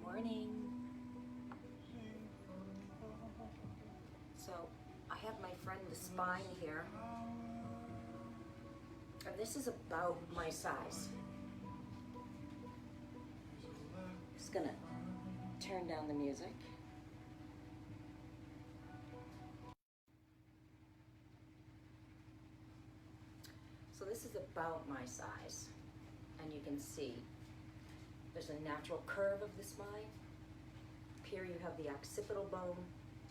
Morning. So I have my friend the spine here, and this is about my size. Just gonna turn down the music. So this is about my size, and you can see there's a natural curve of the spine. Up here you have the occipital bone.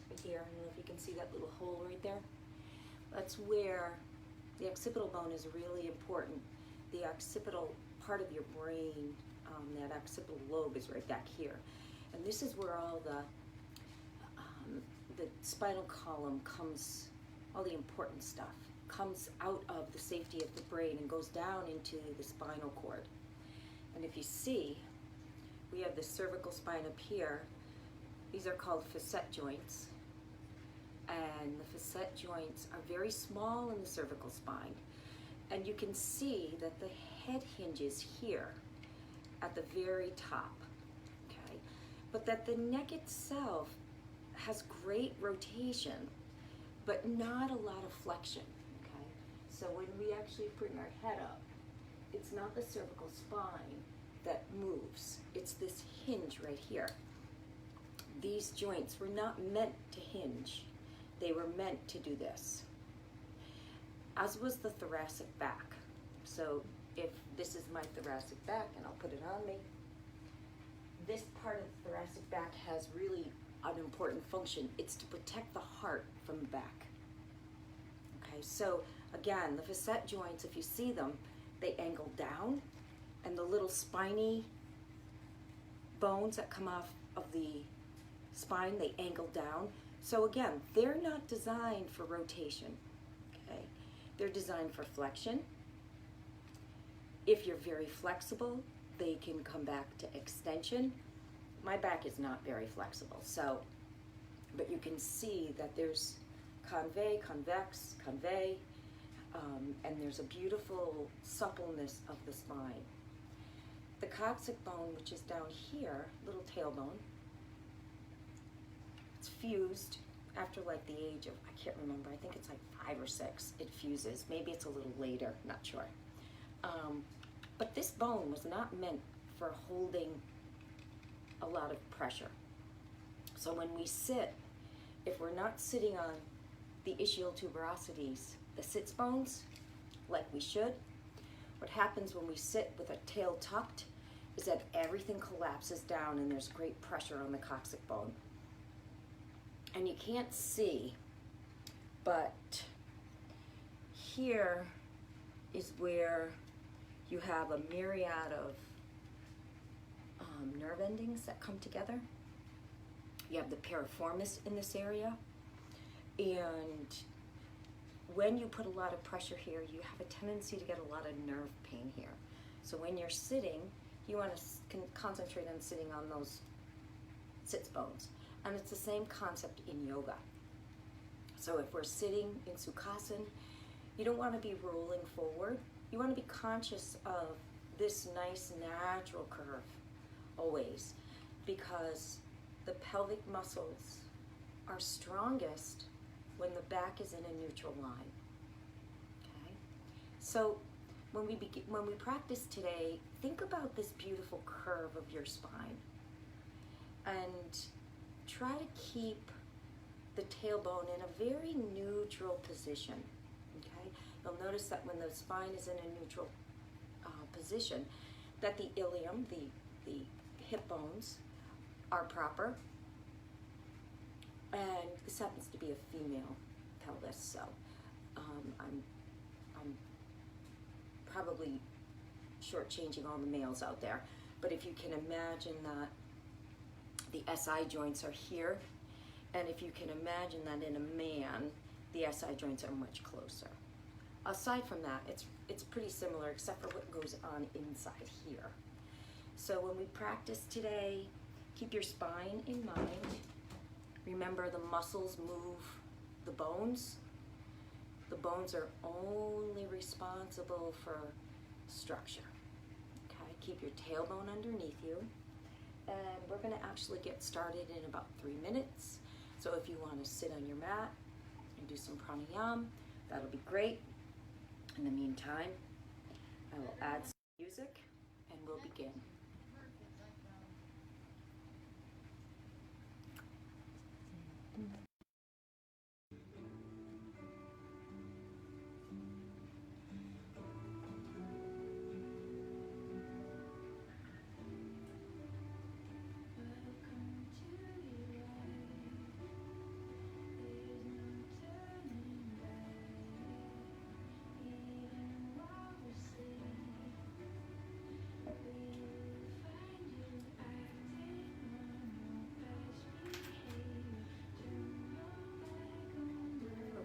Right here, I don't know if you can see that little hole right there. That's where the occipital bone is really important. The occipital part of your brain, that occipital lobe is right back here. And this is where all the spinal column comes, all the important stuff comes out of the safety of the brain and goes down into the spinal cord. And if you see, we have the cervical spine up here. These are called facet joints. And the facet joints are very small in the cervical spine. And you can see that the head hinges here at the very top, okay? But that the neck itself has great rotation, but not a lot of flexion, okay? So when we actually bring our head up, it's not the cervical spine that moves. It's this hinge right here. These joints were not meant to hinge. They were meant to do this, as was the thoracic back. So if this is my thoracic back, and I'll put it on me, this part of the thoracic back has really an important function. It's to protect the heart from the back. Okay, so again, the facet joints, if you see them, they angle down, and the little spiny bones that come off of the spine, they angle down. So again, they're not designed for rotation, okay? They're designed for flexion. If you're very flexible, they can come back to extension. My back is not very flexible, so, but you can see that there's convex, convex, convex, and there's a beautiful suppleness of the spine. The coccyx bone, which is down here, little tailbone, it's fused after like the age of, I can't remember, I think it's like 5 or 6, it fuses. Maybe it's a little later, not sure. But this bone was not meant for holding a lot of pressure. So when we sit, if we're not sitting on the ischial tuberosities, the sits bones, like we should, what happens when we sit with a tail tucked is that everything collapses down and there's great pressure on the coccyx bone. And you can't see, but here is where you have a myriad of nerve endings that come together. You have the piriformis in this area, and when you put a lot of pressure here, you have a tendency to get a lot of nerve pain here. So when you're sitting, you want to concentrate on sitting on those sits bones. And it's the same concept in yoga. So if we're sitting in Sukhasana, you don't want to be rolling forward. You want to be conscious of this nice natural curve always, because the pelvic muscles are strongest when the back is in a neutral line. Okay? So when we practice today, think about this beautiful curve of your spine, and try to keep the tailbone in a very neutral position, okay? You'll notice that when the spine is in a neutral position, that the ilium, the hip bones, are proper. And this happens to be a female pelvis, so I'm probably shortchanging all the males out there. But if you can imagine that the SI joints are here, and if you can imagine that in a man, the SI joints are much closer. Aside from that, it's pretty similar, except for what goes on inside here. So when we practice today, keep your spine in mind. Remember, the muscles move the bones. The bones are only responsible for structure. Okay, keep your tailbone underneath you. and we're going to actually get started in about 3 minutes. So if you want to sit on your mat and do some pranayama, that'll be great. In the meantime, I will add some music and we'll begin.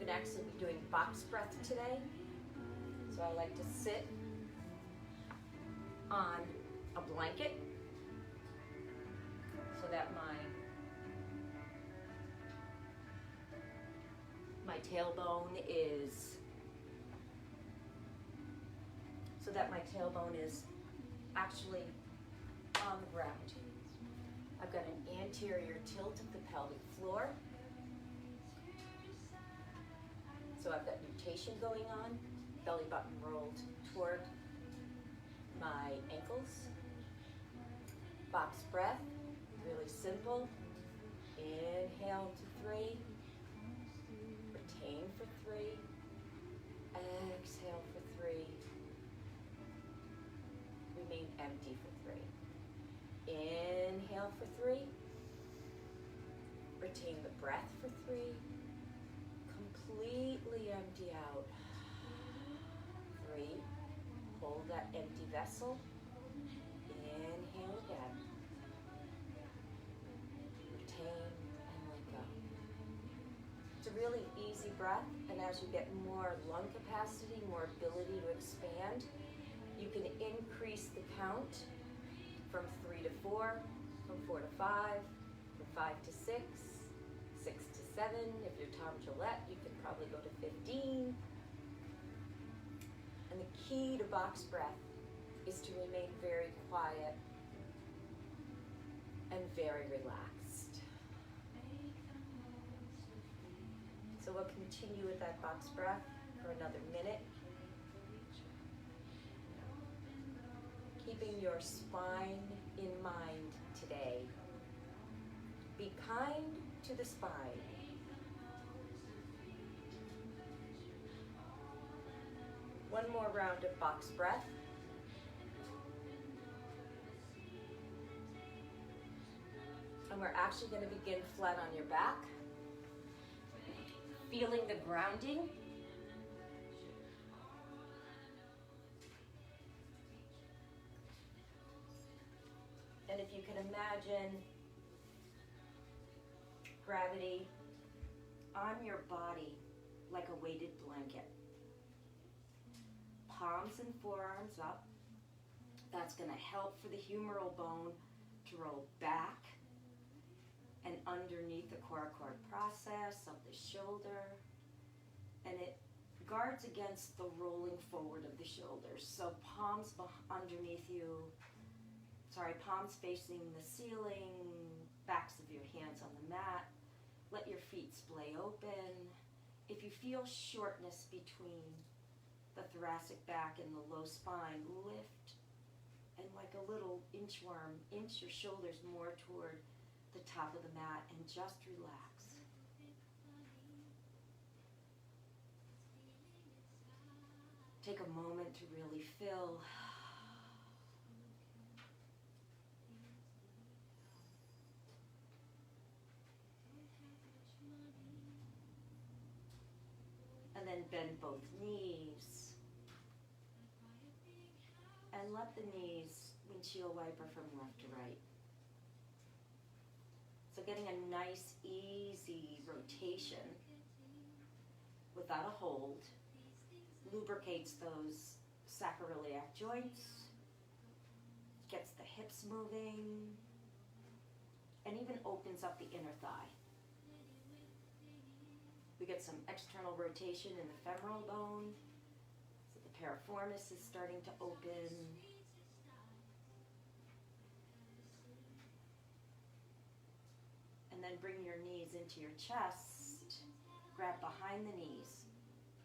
Actually be doing box breath today. So I like to sit on a blanket so that my tailbone is actually on the ground. I've got an anterior tilt of the pelvic floor. So I've got rotation going on, belly button rolled toward my ankles. Box breath, really simple. Inhale to 3, retain for 3, exhale for 3, remain empty for 3. Inhale for 3, retain the breath for 3, completely empty out. 3, hold that empty vessel. Inhale again. Retain and let go. It's a really easy breath, and as you get more lung capacity, more ability to expand, you can increase the count from 3 to 4, from 4 to 5, from 5 to 6, 6 to 7. If you're Tom Gillette, you could probably go to 15. And the key to box breath is to remain very quiet and very relaxed. So we'll continue with that box breath for another minute. Keeping your spine in mind today. Be kind to the spine. One more round of box breath. And we're actually going to begin flat on your back. Feeling the grounding. And if you can imagine gravity on your body like a weighted blanket. Palms and forearms up. That's going to help for the humeral bone to roll back and underneath the coracoid process of the shoulder. And it guards against the rolling forward of the shoulders. So palms underneath you, palms facing the ceiling, backs of your hands on the mat. Let your feet splay open. If you feel shortness between the thoracic back and the low spine, lift and like a little inchworm, inch your shoulders more toward the top of the mat and just relax. Take a moment to really fill. And then bend both knees. And let the knees windshield wiper from left to right. So getting a nice, easy rotation without a hold lubricates those sacroiliac joints, gets the hips moving, and even opens up the inner thigh. We get some external rotation in the femoral bone, so the piriformis is starting to open. then bring your knees into your chest. Grab behind the knees.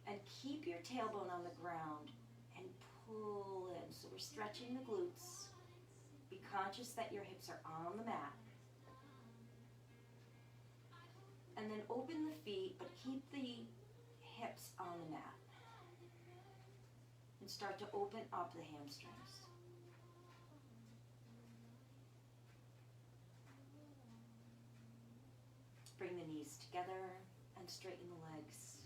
And keep your tailbone on the ground and pull in. So we're stretching the glutes. Be conscious that your hips are on the mat. And then open the feet, but keep the hips on the mat. And start to open up the hamstrings. Bring the knees together and straighten the legs.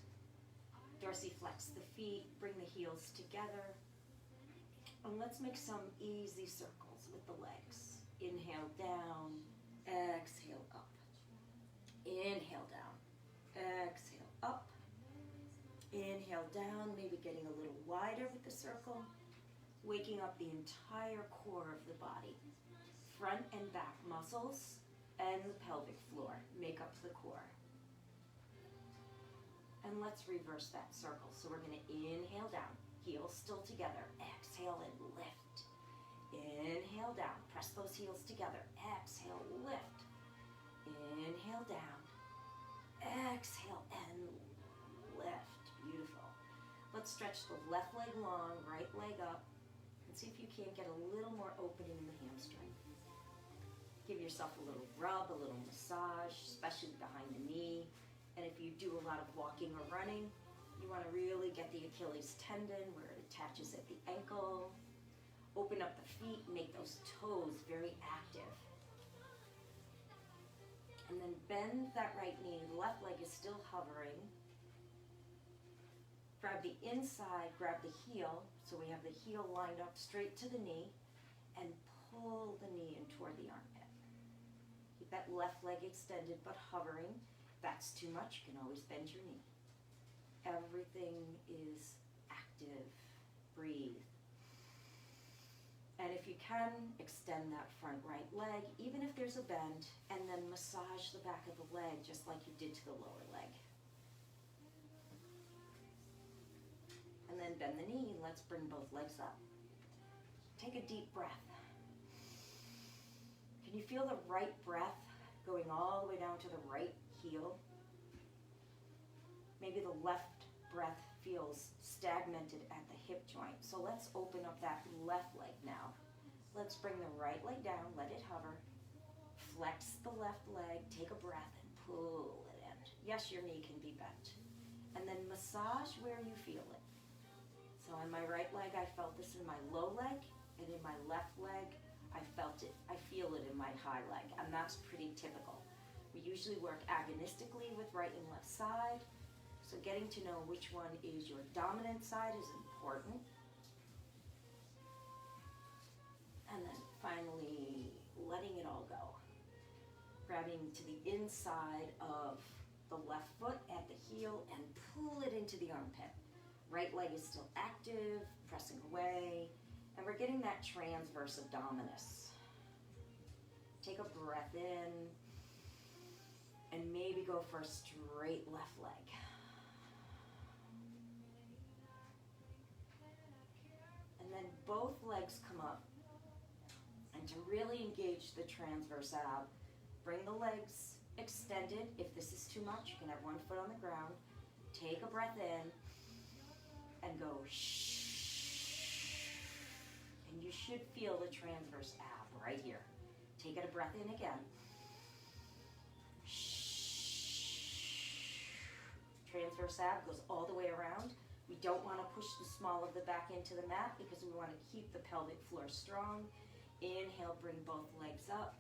Dorsiflex the feet, bring the heels together. And let's make some easy circles with the legs. Inhale down, exhale up. Inhale down, exhale up. Inhale down, maybe getting a little wider with the circle. Waking up the entire core of the body. Front and back muscles and the pelvic floor make up the core. And let's reverse that circle. So we're going to inhale down, heels still together. Exhale and lift. Inhale down, press those heels together. Exhale, lift. Inhale down. Exhale and lift. Beautiful. Let's stretch the left leg long, right leg up. And see if you can't get a little more opening in the hamstring. Give yourself a little rub, a little massage, especially behind the knee. And if you do a lot of walking or running, you want to really get the Achilles tendon where it attaches at the ankle. Open up the feet, make those toes very active. And then bend that right knee, the left leg is still hovering. Grab the inside, grab the heel, so we have the heel lined up straight to the knee, and pull the knee in toward the armpit. Keep that left leg extended but hovering. If that's too much, you can always bend your knee. Everything is active. Breathe. And if you can, extend that front right leg, even if there's a bend, and then massage the back of the leg just like you did to the lower leg. And then bend the knee, and let's bring both legs up. Take a deep breath. Can you feel the right breath going all the way down to the right heel? Maybe the left breath feels stagnated at the hip joint. So let's open up that left leg now. Let's bring the right leg down, let it hover. Flex the left leg, take a breath and pull it in. Yes, your knee can be bent. And then massage where you feel it. So on my right leg, I felt this in my low leg, and in my left leg, I felt it. I feel it in my high leg, and that's pretty typical. We usually work agonistically with right and left side, so getting to know which one is your dominant side is important. And then finally, letting it all go. Grabbing to the inside of the left foot at the heel and pull it into the armpit. Right leg is still active, pressing away, and we're getting that transverse abdominis. Take a breath in, and maybe go for a straight left leg. And then both legs come up. And to really engage the transverse ab, bring the legs extended. If this is too much, you can have one foot on the ground. Take a breath in and go shh. And you should feel the transverse ab right here. Take a breath in again. Shh. Transverse ab goes all the way around. We don't want to push the small of the back into the mat because we want to keep the pelvic floor strong. Inhale, bring both legs up.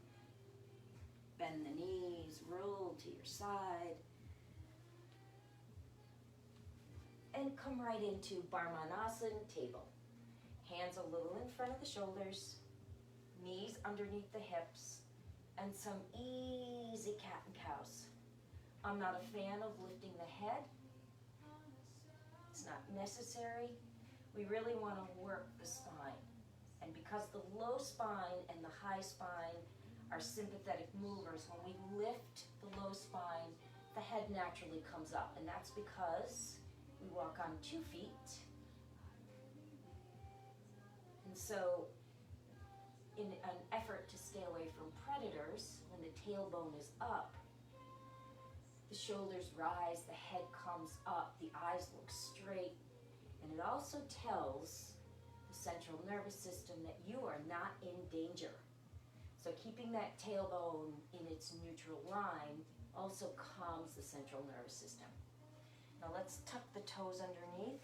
Bend the knees, roll to your side. And come right into Barmanasana table. Hands a little in front of the shoulders, knees underneath the hips, and some easy cat and cows. I'm not a fan of lifting the head. It's not necessary. We really want to work the spine. And because the low spine and the high spine are sympathetic movers, when we lift the low spine, the head naturally comes up. And that's because we walk on 2 feet. And so in an effort to stay away from predators, when the tailbone is up, The shoulders rise, the head comes up, the eyes look straight, and it also tells the central nervous system that you are not in danger. So keeping that tailbone in its neutral line also calms the central nervous system. Now let's tuck the toes underneath,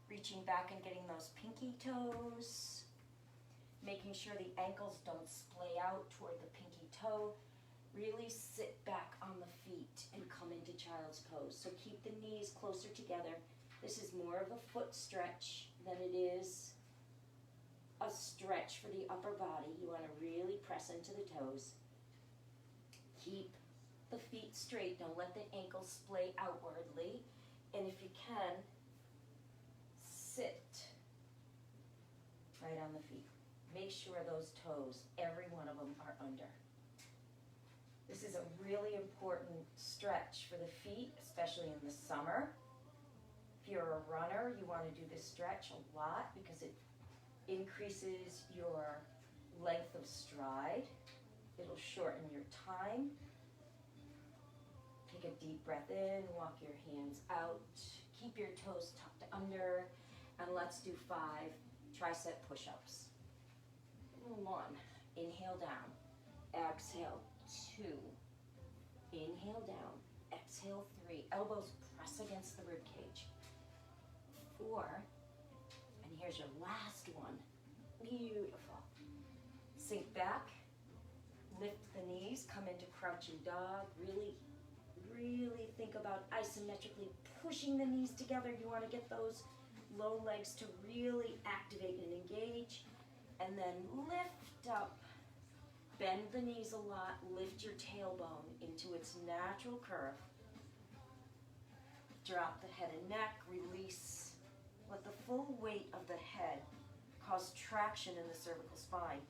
reaching back and getting those pinky toes, making sure the ankles don't splay out toward the pinky toe. Really sit back on the feet and come into child's pose. So keep the knees closer together. This is more of a foot stretch than it is a stretch for the upper body. You want to really press into the toes. Keep the feet straight. Don't let the ankles splay outwardly. And if you can, sit right on the feet. Make sure those toes, every one of them, are under. This is a really important stretch for the feet, especially in the summer. If you're a runner, you want to do this stretch a lot because it increases your length of stride. It'll shorten your time. Take a deep breath in, walk your hands out. Keep your toes tucked under, and let's do 5 tricep push-ups. 1, inhale down, exhale 2, inhale down, exhale 3, elbows press against the rib cage. 4, and here's your last one. Beautiful. Sink back, lift the knees, come into crouching dog. Really think about isometrically pushing the knees together. You want to get those low legs to really activate and engage. And then lift up. Bend the knees a lot. Lift your tailbone into its natural curve. Drop the head and neck. Release. Let the full weight of the head cause traction in the cervical spine.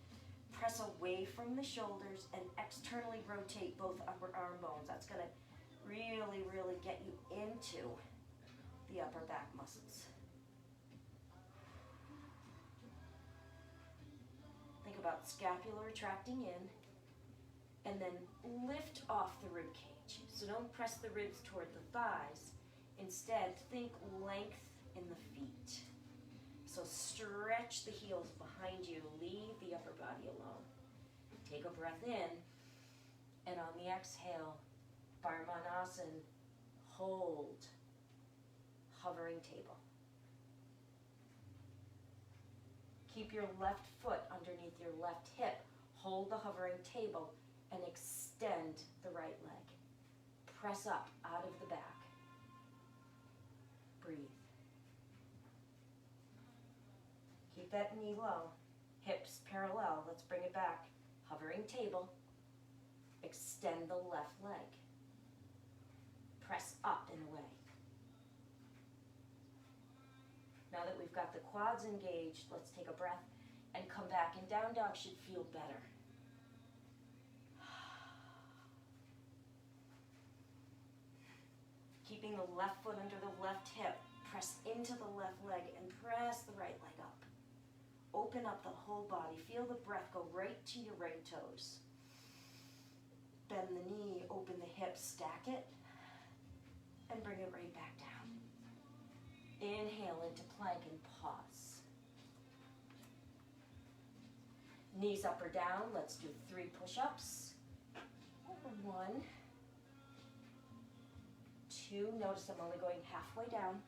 Press away from the shoulders and externally rotate both upper arm bones. That's going to really get you into the upper back muscles. Think about scapula retracting in, and then lift off the rib cage. So don't press the ribs toward the thighs. Instead, think length in the feet. So stretch the heels behind you. Leave the upper body alone. Take a breath in, and on the exhale, Parmanasana, hold, hovering table. Keep your left foot underneath your left hip. Hold the hovering table and extend the right leg. Press up out of the back. Breathe. Keep that knee low, hips parallel. Let's bring it back. Hovering table. Extend the left leg. Press up and away. Now that we've got the quads engaged, let's take a breath and come back. And down dog should feel better. Keeping the left foot under the left hip. Press into the left leg and press the right leg up. Open up the whole body. Feel the breath go right to your right toes. Bend the knee, open the hip, stack it, and bring it right back down. Inhale into plank and pause. Knees up or down. Let's do 3 push-ups. 1, 2. Notice I'm only going halfway down.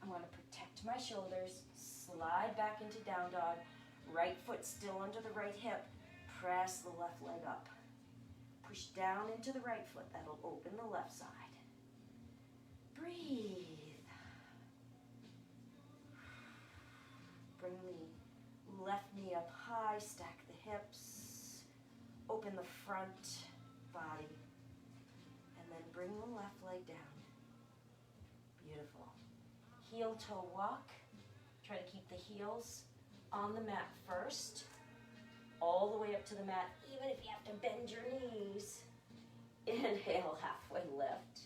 I want to protect my shoulders. Slide back into down dog. Right foot still under the right hip. Press the left leg up. Push down into the right foot. That'll open the left side. Breathe. Bring the left knee up high. Stack the hips. Open the front body. And then bring the left leg down. Beautiful. Heel toe walk. Try to keep the heels on the mat first. All the way up to the mat, even if you have to bend your knees. Inhale, halfway lift.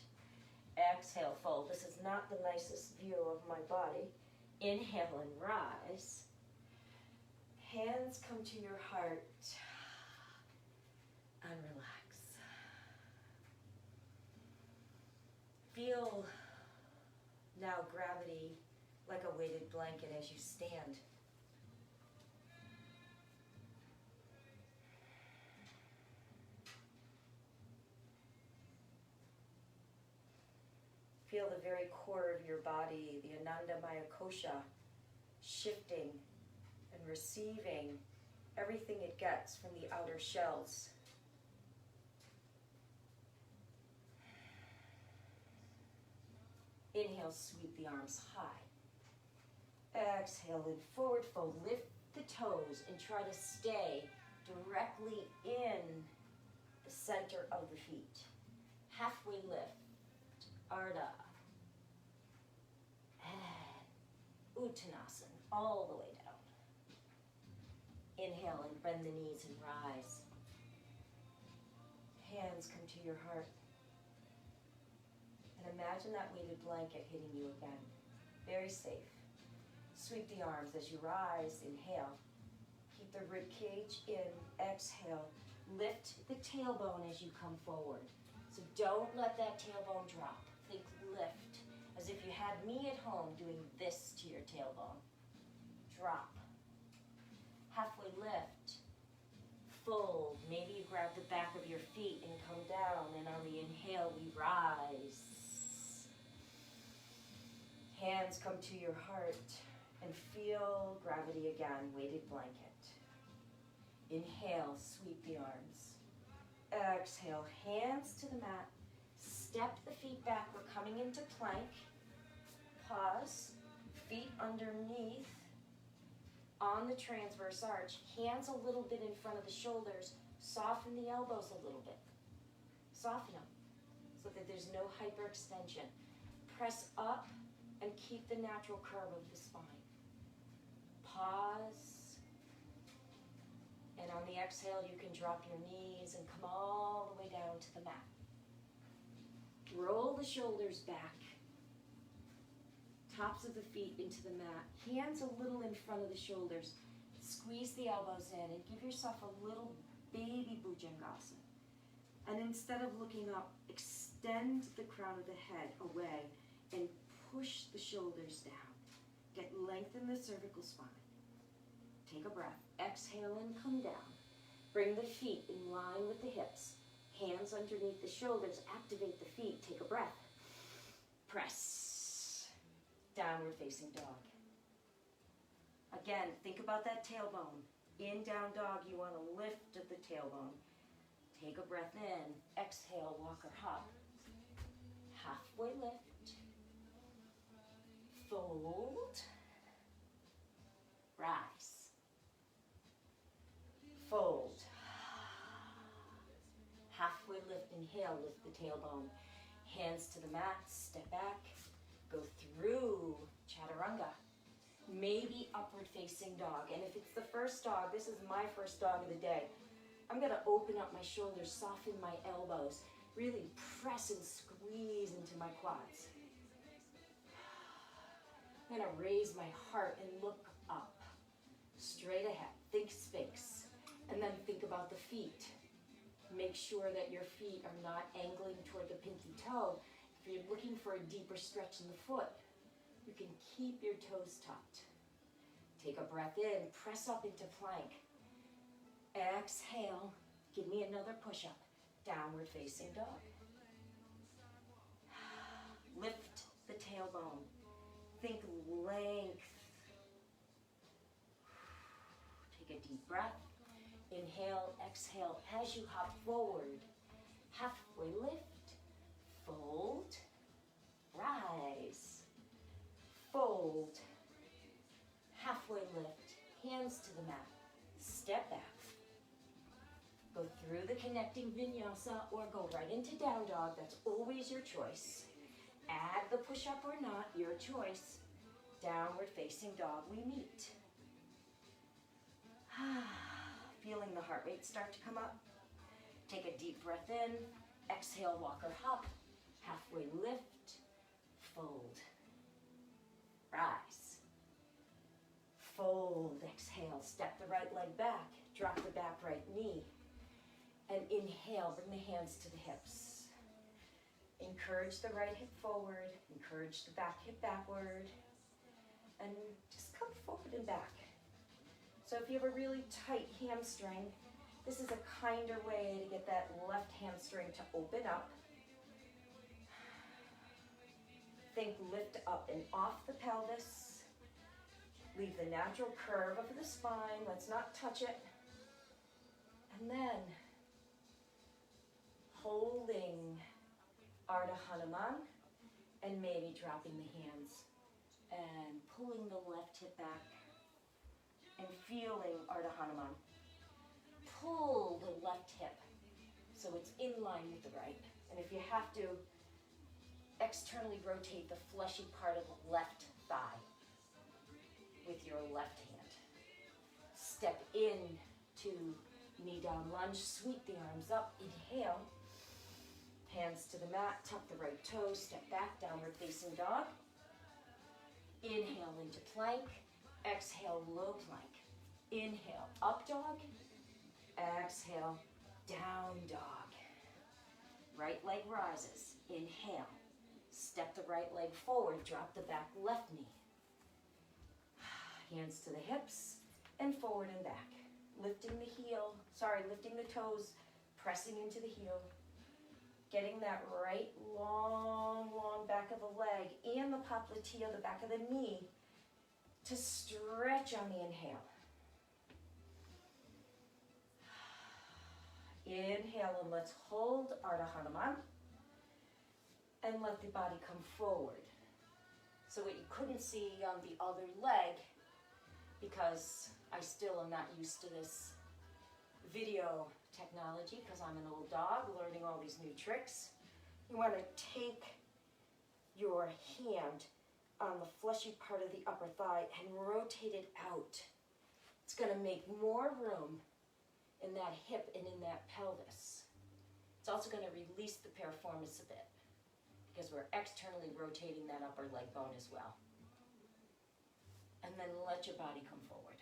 Exhale, fold. This is not the nicest view of my body. Inhale and rise. Hands come to your heart and relax. Feel now gravity like a weighted blanket as you stand. Feel the very core of your body, the Ananda Maya Kosha, shifting and receiving everything it gets from the outer shells. Inhale, sweep the arms high. Exhale, in forward fold. Lift the toes and try to stay directly in the center of the feet. Halfway lift. Ardha. And Uttanasana, all the way down. Inhale and bend the knees and rise. Hands come to your heart. And imagine that weighted blanket hitting you again. Very safe. Sweep the arms as you rise. Inhale. Keep the rib cage in. Exhale. Lift the tailbone as you come forward. So don't let that tailbone drop. Think lift. As if you had me at home doing this to your tailbone. Drop. Halfway lift. Fold. Maybe you grab the back of your feet and come down. And on the inhale, we rise. Hands come to your heart and feel gravity again, weighted blanket. Inhale, sweep the arms. Exhale, hands to the mat. Step the feet back, we're coming into plank. Pause, feet underneath on the transverse arch. Hands a little bit in front of the shoulders. Soften the elbows a little bit. Soften them so that there's no hyperextension. Press up and keep the natural curve of the spine. Pause. And on the exhale, you can drop your knees and come all the way down to the mat. Roll the shoulders back. Tops of the feet into the mat. Hands a little in front of the shoulders. Squeeze the elbows in and give yourself a little baby Bhujangasana. And instead of looking up, extend the crown of the head away and push the shoulders down. Get length in the cervical spine. Take a breath. Exhale and come down. Bring the feet in line with the hips. Hands underneath the shoulders. Activate the feet. Take a breath. Press. Downward facing dog. Again, think about that tailbone. In down dog, you want to lift at the tailbone. Take a breath in. Exhale, walk or hop. Halfway lift. Fold, rise, fold, halfway lift, inhale, lift the tailbone, hands to the mat, step back, go through chaturanga, maybe upward facing dog. And if it's the first dog, this is my first dog of the day, I'm gonna open up my shoulders, soften my elbows, really press and squeeze into my quads. I'm going to raise my heart and look up, straight ahead. Think Sphinx. And then think about the feet. Make sure that your feet are not angling toward the pinky toe. If you're looking for a deeper stretch in the foot, you can keep your toes tucked. Take a breath in, press up into plank. Exhale, give me another push-up. Downward facing dog. Lift the tailbone. Think length. Take a deep breath. Inhale, exhale as you hop forward. Halfway lift. Fold. Rise. Fold. Halfway lift. Hands to the mat. Step back. Go through the connecting vinyasa or go right into down dog. That's always your choice. Add the push-up or not, your choice. Downward facing dog, we meet. Feeling the heart rate start to come up. Take a deep breath in. Exhale, walk or hop. Halfway lift. Fold. Rise. Fold. Exhale. Step the right leg back. Drop the back right knee. And inhale. Bring the hands to the hips. Encourage the right hip forward, encourage the back hip backward, and just come forward and back. So if you have a really tight hamstring, this is a kinder way to get that left hamstring to open up. Think lift up and off the pelvis. Leave the natural curve of the spine. Let's not touch it. And then holding Ardha Hanuman and maybe dropping the hands and pulling the left hip back and feeling Ardha Hanuman. Pull the left hip so it's in line with the right. And if you have to, externally rotate the fleshy part of the left thigh with your left hand. Step in to knee down lunge, sweep the arms up, inhale. Hands to the mat, tuck the right toes, step back, downward facing dog. Inhale into plank, exhale low plank. Inhale, up dog, exhale, down dog. Right leg rises, inhale. Step the right leg forward, drop the back left knee. Hands to the hips and forward and back. Lifting the toes, pressing into the heel. Getting that right long back of the leg and the popliteal, the back of the knee, to stretch on the inhale. Inhale and let's hold Ardha Hanuman. And let the body come forward. So what you couldn't see on the other leg, because I still am not used to this video technology, because I'm an old dog learning all these new tricks, you want to take your hand on the fleshy part of the upper thigh and rotate it out. It's going to make more room in that hip and in that pelvis. It's also going to release the piriformis a bit, because we're externally rotating that upper leg bone as well. And then let your body come forward.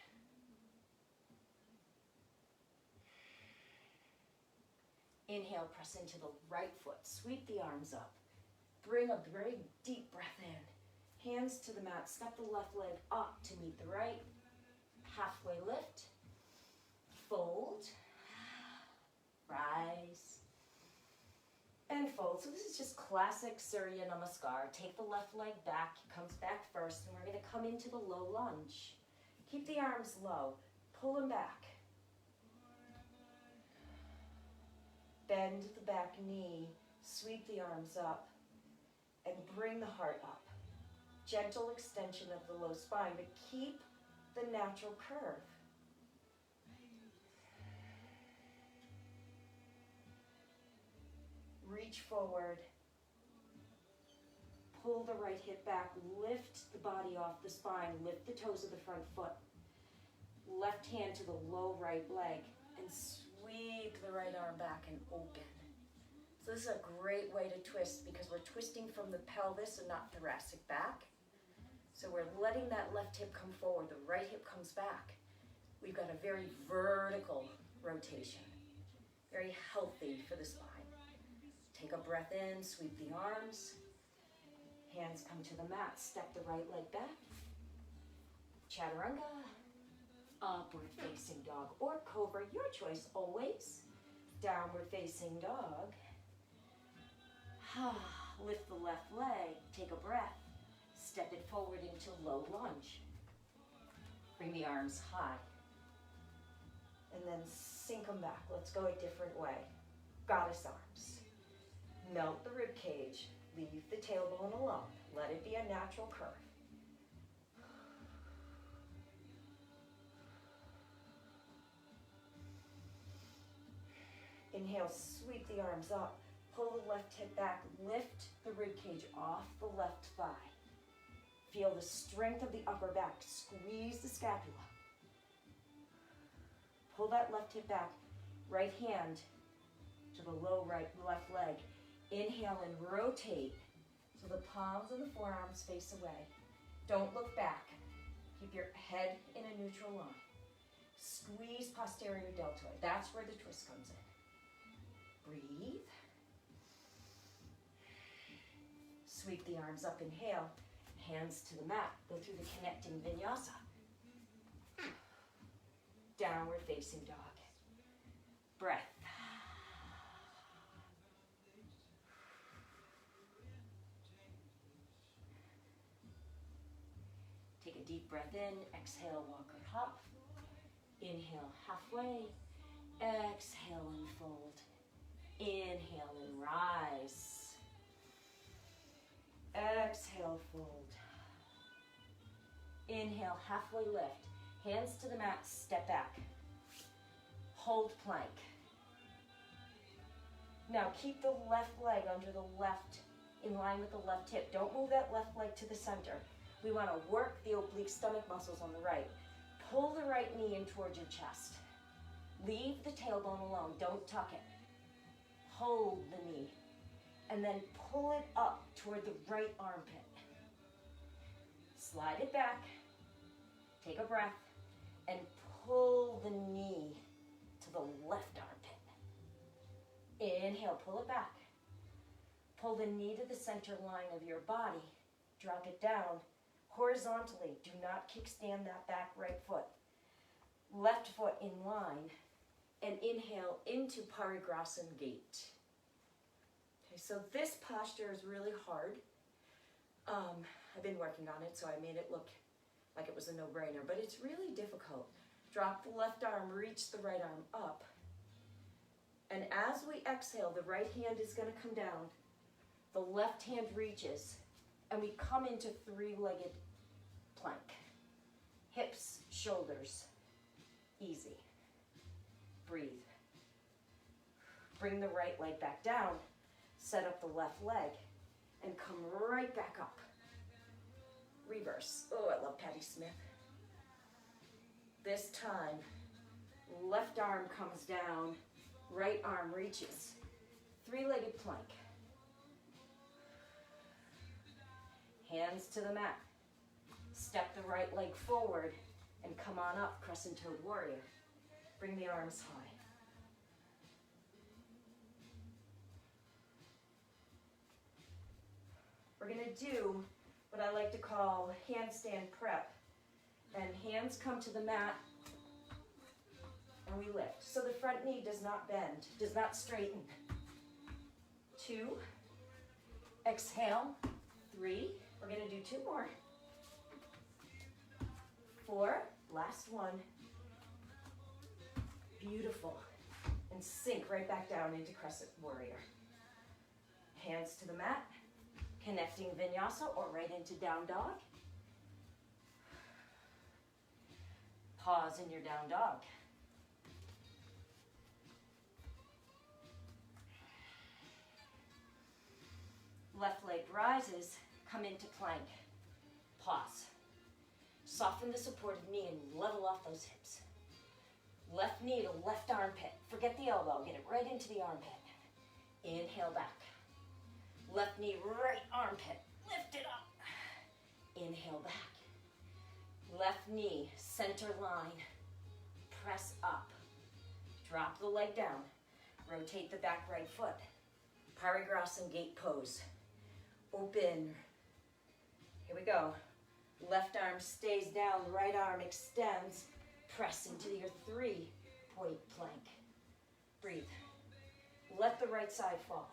Inhale, press into the right foot. Sweep the arms up. Bring a very deep breath in. Hands to the mat. Step the left leg up to meet the right. Halfway lift. Fold. Rise. And fold. So this is just classic Surya Namaskar. Take the left leg back, it comes back first, and we're going to come into the low lunge. Keep the arms low, pull them back. Bend the back knee, sweep the arms up, and bring the heart up. Gentle extension of the low spine, but keep the natural curve. Reach forward, pull the right hip back, lift the body off the spine, lift the toes of the front foot, left hand to the low right leg, and sweep the right arm back and open. So this is a great way to twist because we're twisting from the pelvis and not thoracic back. So we're letting that left hip come forward, the right hip comes back. We've got a very vertical rotation, very healthy for the spine. Take a breath in, sweep the arms. Hands come to the mat, step the right leg back. Chaturanga, upward facing dog or cobra, your choice always. Downward facing dog. Lift the left leg, take a breath. Step it forward into low lunge. Bring the arms high. And then sink them back. Let's go a different way. Goddess arms. Melt the rib cage, leave the tailbone alone. Let it be a natural curve. Inhale, sweep the arms up, pull the left hip back, lift the rib cage off the left thigh. Feel the strength of the upper back, squeeze the scapula. Pull that left hip back, right hand to the low left leg. Inhale and rotate so the palms and the forearms face away. Don't look back. Keep your head in a neutral line. Squeeze posterior deltoid. That's where the twist comes in. Breathe. Sweep the arms up, inhale. Hands to the mat. Go through the connecting vinyasa. Downward facing dog. Breath. Take a deep breath in. Exhale, walk or hop. Inhale, halfway. Exhale, unfold. Inhale and rise. Exhale, fold. Inhale, halfway lift. Hands to the mat, step back. Hold plank. Now keep the left leg under the left, in line with the left hip. Don't move that left leg to the center. We want to work the oblique stomach muscles on the right. Pull the right knee in towards your chest. Leave the tailbone alone, don't tuck it. Hold the knee, and then pull it up toward the right armpit. Slide it back, take a breath, and pull the knee to the left armpit. Inhale, pull it back. Pull the knee to the center line of your body. Drop it down horizontally. Do not kickstand that back right foot. Left foot in line, and inhale into Parigrasana gate. Okay, so this posture is really hard. I've been working on it, so I made it look like it was a no-brainer, but it's really difficult. Drop the left arm, reach the right arm up. And as we exhale, the right hand is going to come down. The left hand reaches, and we come into three-legged plank. Hips, shoulders, easy. Breathe. Bring the right leg back down. Set up the left leg, and come right back up. Reverse. Oh, I love Patti Smith. This time, left arm comes down, right arm reaches. Three-legged plank. Hands to the mat. Step the right leg forward and come on up, crescent-toed warrior. Bring the arms high. We're going to do what I like to call handstand prep. And hands come to the mat and we lift. So the front knee does not bend, does not straighten. 2, exhale, 3, we're going to do 2 more. 4, last one. Beautiful. And sink right back down into crescent warrior. Hands to the mat, connecting vinyasa or right into down dog. Pause in your down dog. Left leg rises, come into plank. Pause. Soften the supported knee and level off those hips. Left knee to left armpit. Forget the elbow, get it right into the armpit. Inhale back. Left knee, right armpit. Lift it up. Inhale back. Left knee, center line. Press up. Drop the leg down. Rotate the back right foot. Parigrasana gate pose. Open. Here we go. Left arm stays down, right arm extends. Press into your 3-point plank. Breathe. Let the right side fall.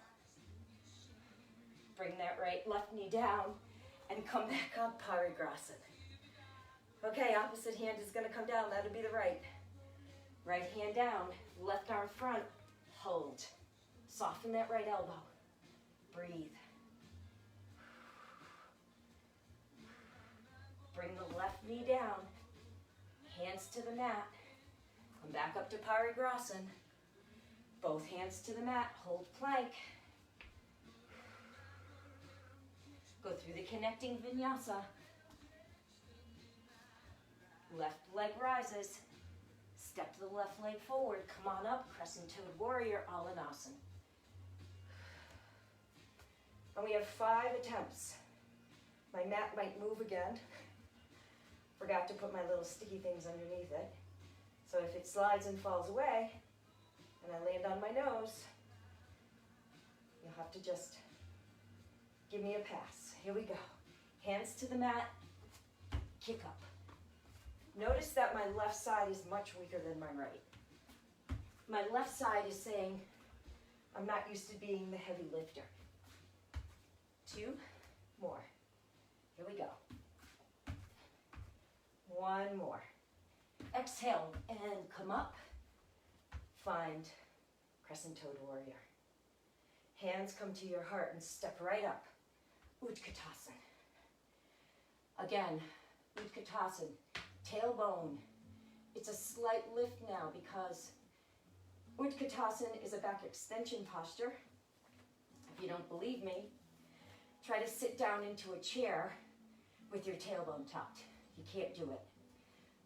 Bring that left knee down and come back up, Parigrasana. Okay, opposite hand is going to come down. That'll be the right. Right hand down, left arm front, hold. Soften that right elbow. Breathe. Bring the left knee down, hands to the mat. Come back up to Parigrasana. Both hands to the mat, hold plank. Go through the connecting vinyasa. Left leg rises. Step the left leg forward. Come on up, crescent-toed warrior, Alanasana. And we have 5 attempts. My mat might move again. Forgot to put my little sticky things underneath it. So if it slides and falls away, and I land on my nose, you'll have to just Give me a pass. Here we go. Hands to the mat, kick up. Notice that my left side is much weaker than my right. My left side is saying, I'm not used to being the heavy lifter. 2 more. Here we go. 1 more. Exhale and come up. Find crescent-toed warrior. Hands come to your heart and step right up. Utkatasana. Again, Utkatasana, tailbone. It's a slight lift now because Utkatasana is a back extension posture. If you don't believe me, try to sit down into a chair with your tailbone tucked. You can't do it.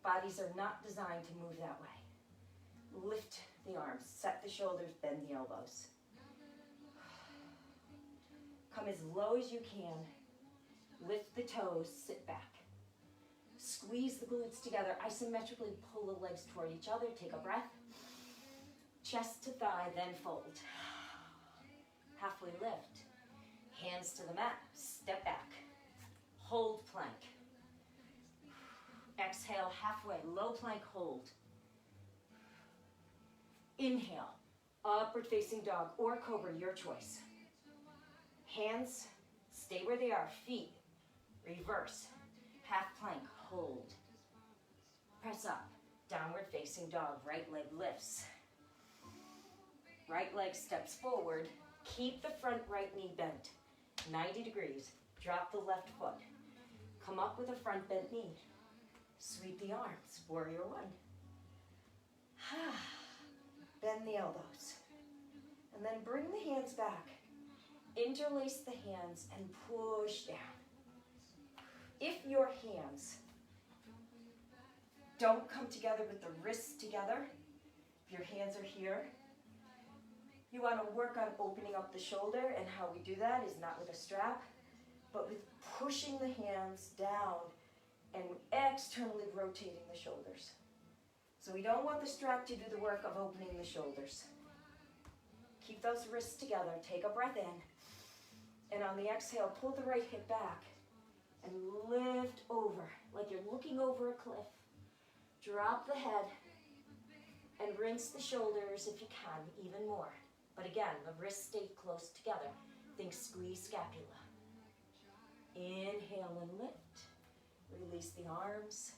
Bodies are not designed to move that way. Lift the arms, set the shoulders, bend the elbows. Come as low as you can. Lift the toes, sit back. Squeeze the glutes together, isometrically pull the legs toward each other. Take a breath. Chest to thigh, then fold. Halfway lift. Hands to the mat, step back. Hold plank. Exhale, halfway, low plank, hold. Inhale, upward facing dog or cobra, your choice. Hands, stay where they are, feet, reverse, half plank, hold. Press up, downward facing dog, right leg lifts. Right leg steps forward, keep the front right knee bent, 90 degrees, drop the left foot. Come up with a front bent knee. Sweep the arms, warrior 1. Bend the elbows. And then bring the hands back. Interlace the hands and push down. If your hands don't come together with the wrists together, if your hands are here, you want to work on opening up the shoulder, and how we do that is not with a strap, but with pushing the hands down and externally rotating the shoulders. So we don't want the strap to do the work of opening the shoulders. Keep those wrists together. Take a breath in. And on the exhale, pull the right hip back and lift over like you're looking over a cliff. Drop the head and rinse the shoulders if you can, even more. But again, the wrists stay close together. Think squeeze scapula. Inhale and lift. Release the arms.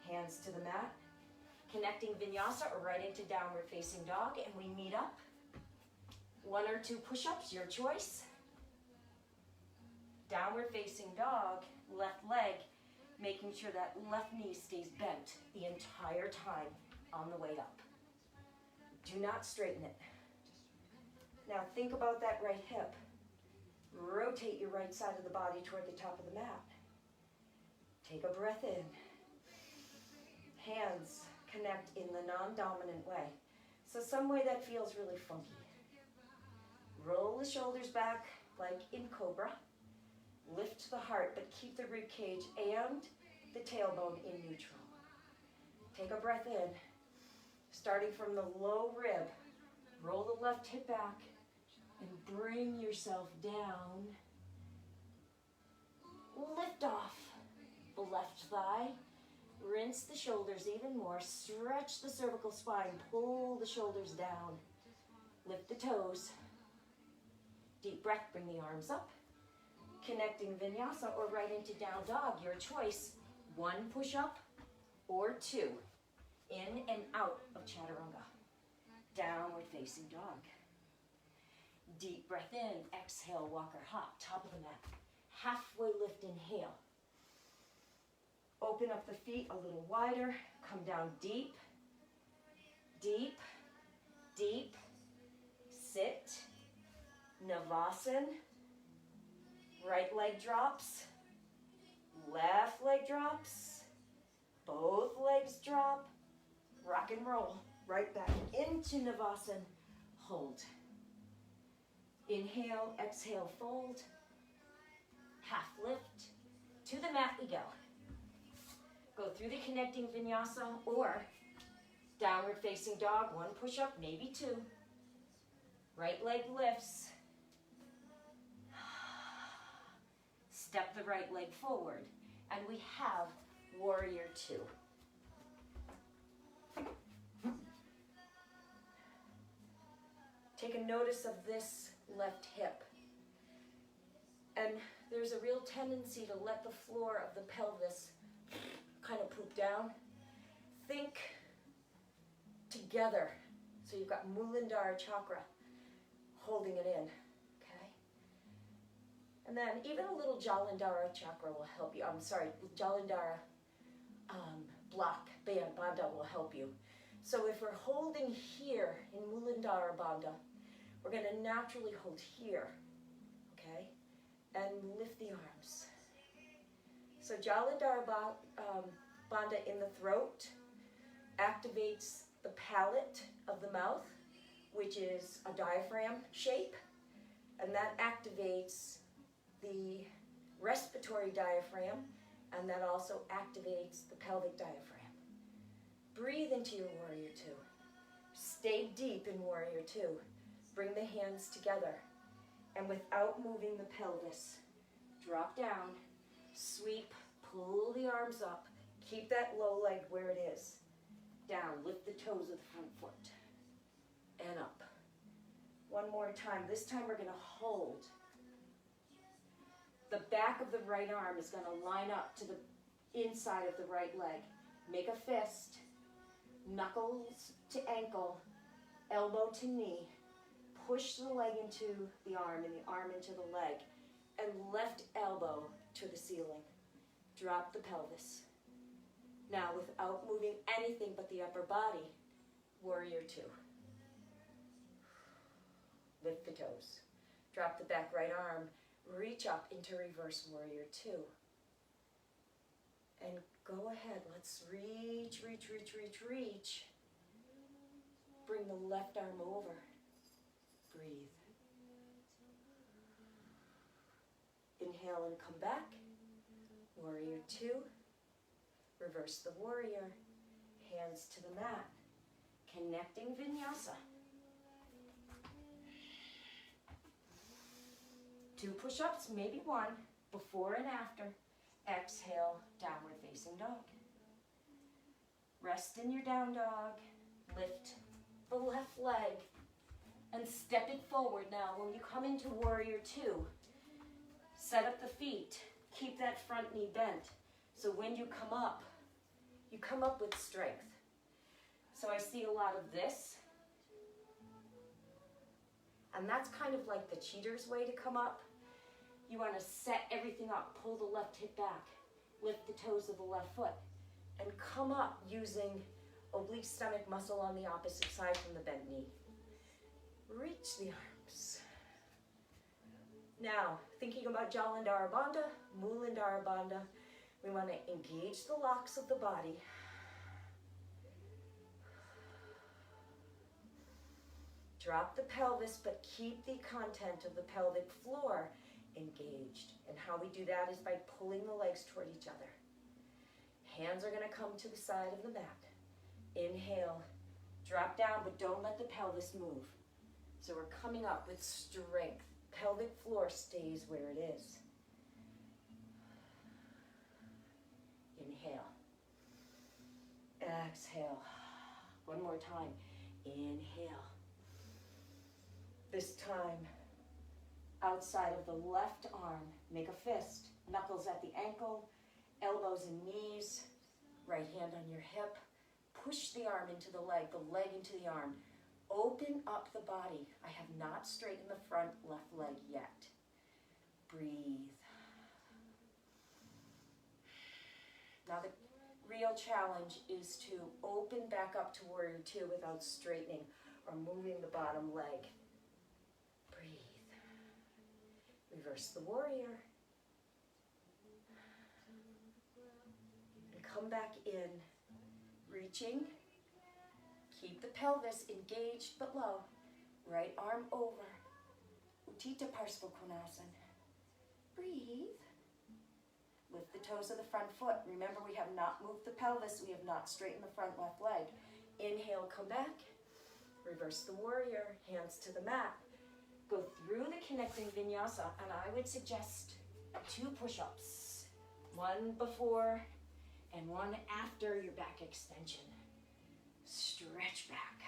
Hands to the mat. Connecting vinyasa or right into downward facing dog, and we meet up. 1 or 2 push-ups, your choice. Downward facing dog, left leg, making sure that left knee stays bent the entire time on the way up. Do not straighten it. Now think about that right hip. Rotate your right side of the body toward the top of the mat. Take a breath in. Hands connect in the non-dominant way. So some way that feels really funky. Roll the shoulders back like in cobra. Lift the heart, but keep the rib cage and the tailbone in neutral. Take a breath in. Starting from the low rib, roll the left hip back and bring yourself down. Lift off the left thigh. Rinse the shoulders even more. Stretch the cervical spine. Pull the shoulders down. Lift the toes. Deep breath, bring the arms up. Connecting vinyasa or right into down dog, your choice. 1 push-up or 2. In and out of chaturanga. Downward facing dog. Deep breath in, exhale, walker hop, top of the mat. Halfway lift, inhale. Open up the feet a little wider. Come down deep, deep, deep. Sit. Navasana. Right leg drops. Left leg drops. Both legs drop. Rock and roll. Right back into Navasana. Hold. Inhale, exhale, fold. Half lift. To the mat we go. Go through the connecting vinyasa or downward facing dog. 1 push-up, maybe 2. Right leg lifts. Step the right leg forward. And we have warrior two. Take a notice of this left hip. And there's a real tendency to let the floor of the pelvis kind of poop down. Think together. So you've got Muladhara chakra holding it in, okay? And then even a little Jalandhara chakra will help you. Jalandhara block, bandha will help you. So if we're holding here in Muladhara bandha, we're going to naturally hold here, okay? And lift the arms. So Jalandhara bandha in the throat activates the palate of the mouth, which is a diaphragm shape, and that activates the respiratory diaphragm, and that also activates the pelvic diaphragm. Breathe into your warrior two. Stay deep in warrior two. Bring the hands together, and without moving the pelvis, drop down, sweep, pull the arms up, keep that low leg where it is. Down, lift the toes of the front foot, and up. One more time. This time we're going to hold. The back of the right arm is going to line up to the inside of the right leg. Make a fist, knuckles to ankle, elbow to knee. Push the leg into the arm and the arm into the leg, and left elbow to the ceiling. Drop the pelvis. Now, without moving anything but the upper body, warrior two. Lift the toes. Drop the back right arm. Reach up into reverse warrior two. And go ahead. Let's reach, reach, reach, reach, reach. Bring the left arm over. Breathe. Inhale and come back. Warrior two. Reverse the warrior. Hands to the mat. Connecting vinyasa. 2 push-ups, maybe 1, before and after. Exhale, downward facing dog. Rest in your down dog. Lift the left leg and step it forward. Now, when you come into warrior two, set up the feet. Keep that front knee bent. So when you come up with strength. So I see a lot of this. And that's kind of like the cheater's way to come up. You want to set everything up. Pull the left hip back. Lift the toes of the left foot. And come up using oblique stomach muscle on the opposite side from the bent knee. Reach the arms. Now, thinking about Jalandhara bandha, Muladhara bandha, we want to engage the locks of the body. Drop the pelvis, but keep the content of the pelvic floor engaged. And how we do that is by pulling the legs toward each other. Hands are going to come to the side of the mat. Inhale, drop down, but don't let the pelvis move. So we're coming up with strength. Pelvic floor stays where it is. Inhale. Exhale. One more time. Inhale. This time, outside of the left arm, make a fist. Knuckles at the ankle, elbows and knees, right hand on your hip. Push the arm into the leg into the arm. Open up the body. I have not straightened the front left leg yet. Breathe. Now the real challenge is to open back up to warrior two without straightening or moving the bottom leg. Breathe. Reverse the warrior. And come back in, reaching. Keep the pelvis engaged but low. Right arm over. Uttita Parsva Konasana. Breathe. Lift the toes of the front foot. Remember, we have not moved the pelvis. We have not straightened the front left leg. Inhale, come back. Reverse the warrior. Hands to the mat. Go through the connecting vinyasa, and I would suggest 2 push-ups. 1 before and 1 after your back extension. Stretch back.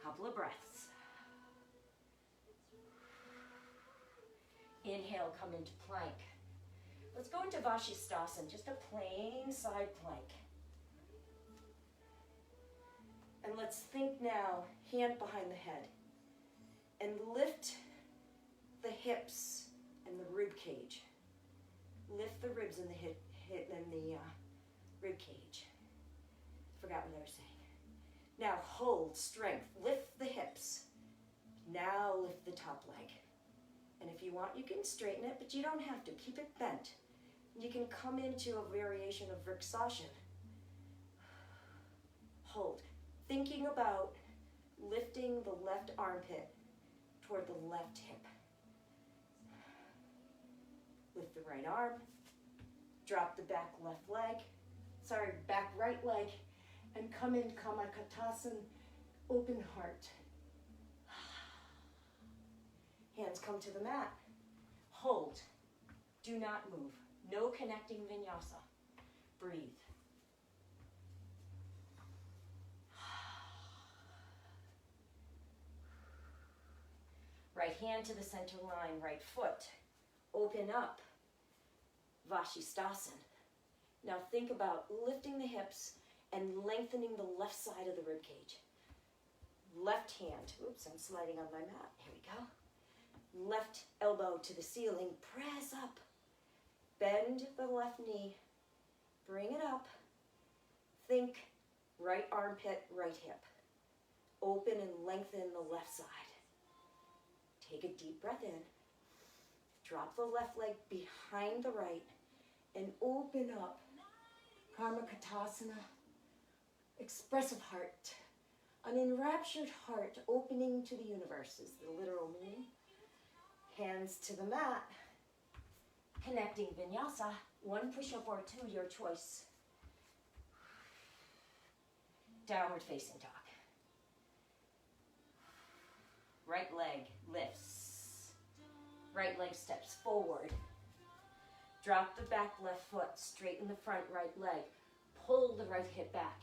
Couple of breaths. Inhale, come into plank. Let's go into Vashisthasana, just a plain side plank. And let's think now, hand behind the head. And lift the hips and the rib cage. Lift the ribs and the hip and the rib cage. Forgot what I was saying. Now hold strength. Lift the hips. Now lift the top leg. And if you want, you can straighten it, but you don't have to. Keep it bent. You can come into a variation of Vriksasana. Hold. Thinking about lifting the left armpit toward the left hip. Lift the right arm. Drop the back right leg, and come in Kamakattasana, open heart. Hands come to the mat. Hold. Do not move. No connecting vinyasa. Breathe. Right hand to the center line, right foot. Open up. Vashisthasana. Now think about lifting the hips and lengthening the left side of the rib cage. Left hand. Oops, I'm sliding on my mat. Here we go. Left elbow to the ceiling. Press up. Bend the left knee. Bring it up. Think right armpit, right hip. Open and lengthen the left side. Take a deep breath in. Drop the left leg behind the right and open up. Kamakattasana. Expressive heart. An enraptured heart opening to the universe is the literal meaning. Hands to the mat. Connecting vinyasa. 1 push-up or 2, your choice. Downward facing dog. Right leg lifts. Right leg steps forward. Drop the back left foot, straighten the front right leg. Pull the right hip back.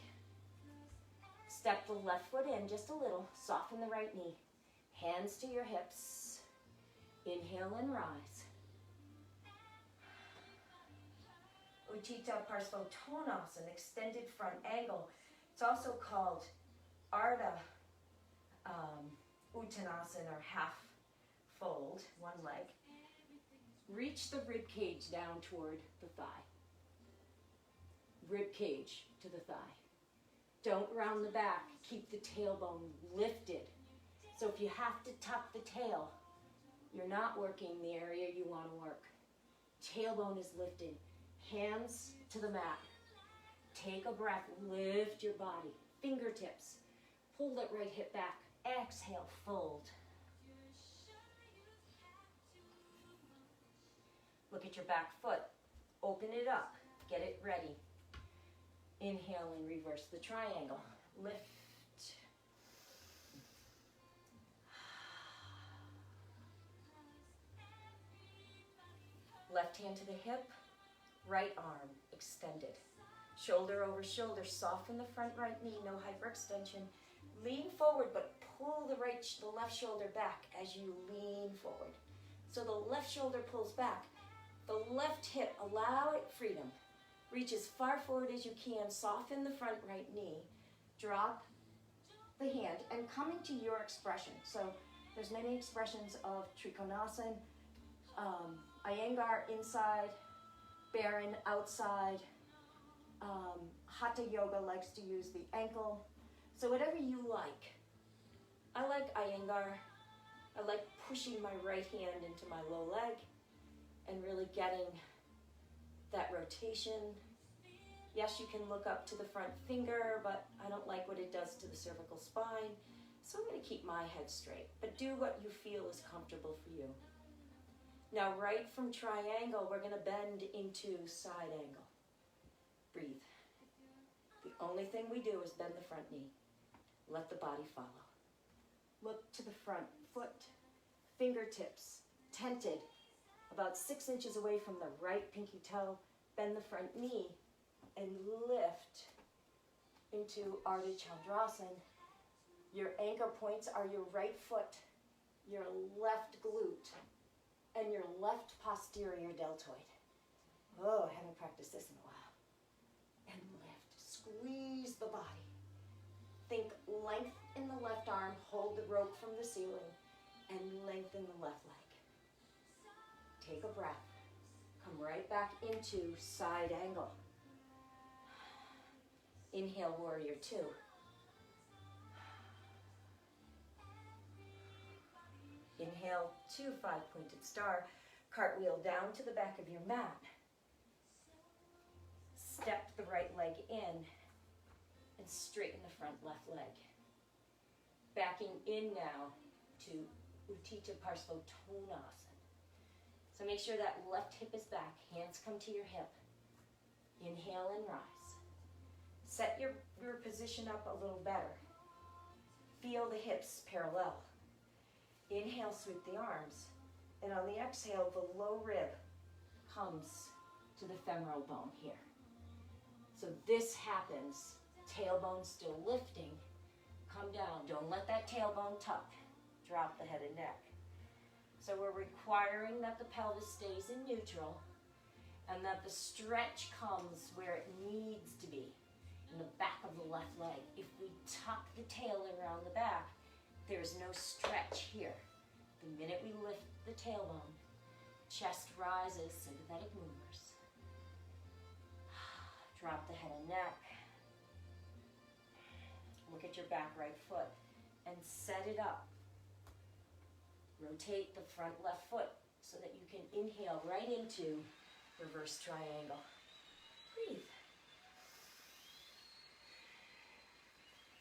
Step the left foot in just a little. Soften the right knee. Hands to your hips. Inhale and rise. Utthita Parsvottanasana, extended front angle. It's also called Ardha Uttanasana, or half fold, one leg. Reach the rib cage down toward the thigh. Rib cage to the thigh. Don't round the back. Keep the tailbone lifted. So if you have to tuck the tail, you're not working the area you want to work. Tailbone is lifted. Hands to the mat. Take a breath. Lift your body. Fingertips. Pull that right hip back. Exhale, fold. Look at your back foot. Open it up. Get it ready. Inhale and reverse the triangle. Lift. Left hand to the hip. Right arm extended. Shoulder over shoulder. Soften the front right knee. No hyperextension. Lean forward, but pull the left shoulder back as you lean forward. So the left shoulder pulls back. The left hip, allow it freedom. Reach as far forward as you can. Soften the front right knee. Drop the hand and come into your expression. So there's many expressions of Trikonasana. Iyengar inside, Baron outside. Hatha Yoga likes to use the ankle. So whatever you like. I like Iyengar. I like pushing my right hand into my low leg and really getting that rotation. Yes, you can look up to the front finger, but I don't like what it does to the cervical spine. So I'm going to keep my head straight, but do what you feel is comfortable for you. Now, right from triangle, we're going to bend into side angle. Breathe. The only thing we do is bend the front knee. Let the body follow. Look to the front foot, fingertips tented. About 6 inches away from the right pinky toe, bend the front knee and lift into Ardha Chandrasana. Your anchor points are your right foot, your left glute, and your left posterior deltoid. Oh, I haven't practiced this in a while. And lift, squeeze the body. Think length in the left arm, hold the rope from the ceiling, and lengthen the left leg. Take a breath. Come right back into side angle. Inhale, warrior two. Inhale, 2 5-pointed star. Cartwheel down to the back of your mat. Step the right leg in and straighten the front left leg. Backing in now to Utthita Parshvottanasana. So make sure that left hip is back. Hands come to your hip. Inhale and rise. Set your position up a little better. Feel the hips parallel. Inhale, sweep the arms. And on the exhale, the low rib comes to the femoral bone here. So this happens, tailbone still lifting. Come down, don't let that tailbone tuck. Drop the head and neck. So we're requiring that the pelvis stays in neutral and that the stretch comes where it needs to be, in the back of the left leg. If we tuck the tail around the back, there's no stretch here. The minute we lift the tailbone, chest rises, sympathetic movers. Drop the head and neck. Look at your back right foot and set it up. Rotate the front left foot so that you can inhale right into reverse triangle. Breathe.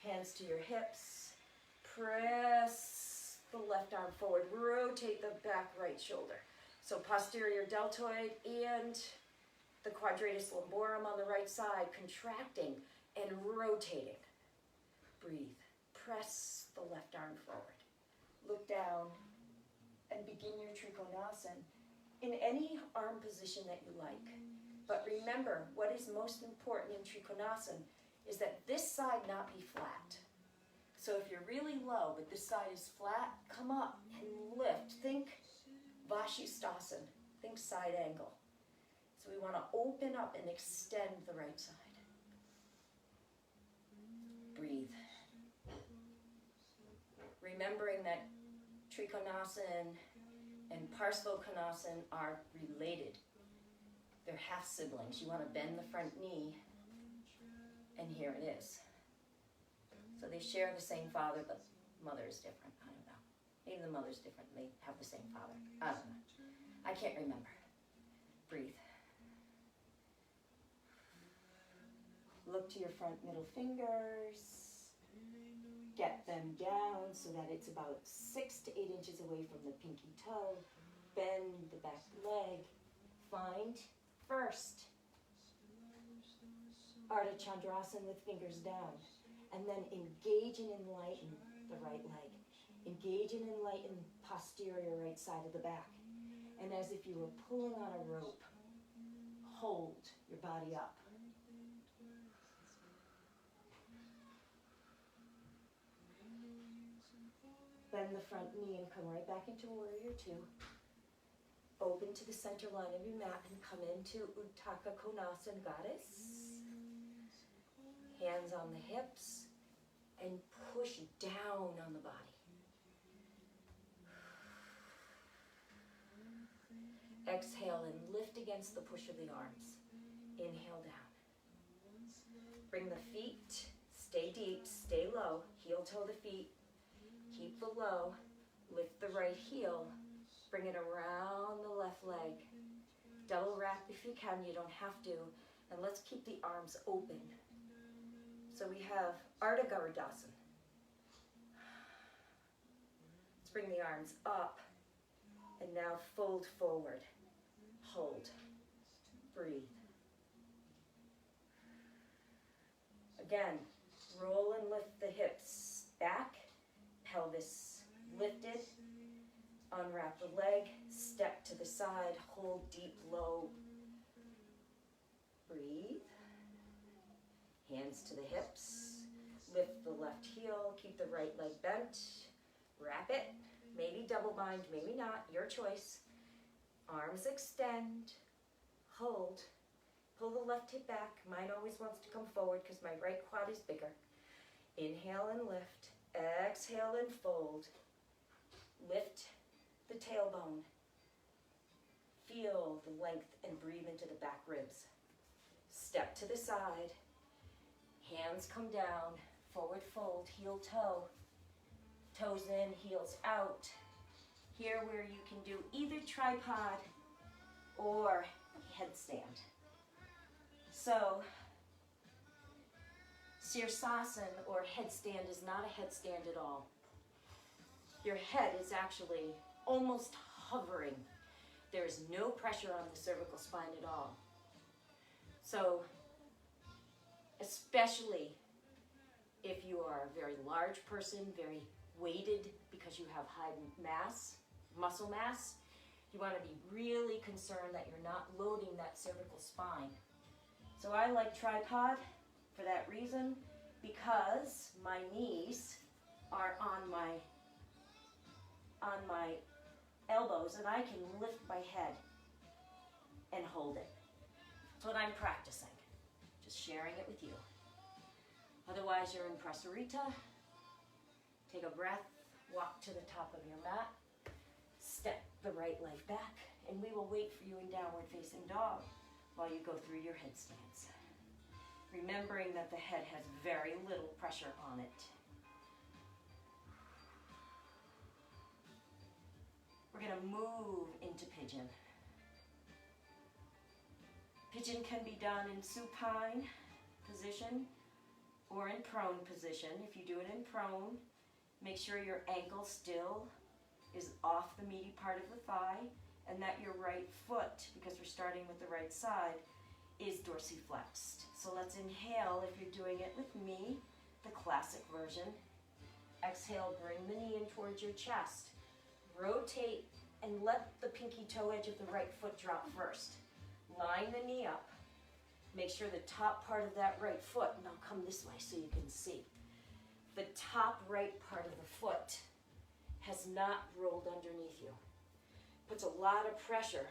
Hands to your hips. Press the left arm forward. Rotate the back right shoulder. So posterior deltoid and the quadratus lumborum on the right side contracting and rotating. Breathe. Press the left arm forward. Look down and begin your Trikonasana in any arm position that you like. But remember, what is most important in Trikonasana is that this side not be flat. So if you're really low, but this side is flat, come up and lift. Think Vashisthasana. Think side angle. So we want to open up and extend the right side. Breathe. Remembering that Trikonasana and Parshvottanasana are related. They're half siblings. You want to bend the front knee, and here it is. So they share the same father, but mother is different. I don't know. Maybe the mother's different. They have the same father. I don't know. I can't remember. Breathe. Look to your front middle fingers. Get them down so that it's about 6 to 8 inches away from the pinky toe. Bend the back leg. Find first Ardha Chandrasana with fingers down. And then engage and enlighten the right leg. Engage and enlighten posterior right side of the back. And as if you were pulling on a rope, hold your body up. Bend the front knee and come right back into warrior two. Open to the center line of your mat and come into Uttaka Konasana, goddess. Hands on the hips and push down on the body. Exhale and lift against the push of the arms. Inhale down. Bring the feet, stay deep, stay low. Heel toe the feet. Keep the low, lift the right heel, bring it around the left leg. Double wrap if you can, you don't have to. And let's keep the arms open. So we have Ardha Garudasana. Let's bring the arms up and now fold forward. Hold. Breathe. Again, roll and lift the hips back. Pelvis lifted, unwrap the leg, Step to the side, hold deep, low. Breathe. Hands to the hips. Lift the left heel, keep the right leg bent. Wrap it. Maybe double bind, maybe not, your choice. Arms extend. Hold. Pull the left hip back. Mine always wants to come forward because my right quad is bigger. Inhale and lift. Exhale and fold. Lift the tailbone. Feel the length and breathe into the back ribs. Step to the side. Hands come down. Forward fold, heel toe. Toes in, heels out. Here where you can do either tripod or headstand. So, Sirsasana or headstand is not a headstand at all. Your head is actually almost hovering. There is no pressure on the cervical spine at all. So, especially if you are a very large person, very weighted because you have high mass, muscle mass, you want to be really concerned that you're not loading that cervical spine. So I like tripod for that reason, because my knees are on my elbows and I can lift my head and hold it. That's what I'm practicing. Just sharing it with you. Otherwise, you're in prasarita. Take a breath, walk to the top of your mat, step the right leg back, and we will wait for you in downward facing dog while you go through your headstands. Remembering that the head has very little pressure on it. We're going to move into pigeon. Pigeon can be done in supine position or in prone position. If you do it in prone, make sure your ankle still is off the meaty part of the thigh and that your right foot, because we're starting with the right side, is dorsiflexed. So let's inhale, if you're doing it with me, the classic version. Exhale, bring the knee in towards your chest. Rotate and let the pinky toe edge of the right foot drop first. Line the knee up. Make sure the top part of that right foot, and I'll come this way so you can see. The top right part of the foot has not rolled underneath you. Puts a lot of pressure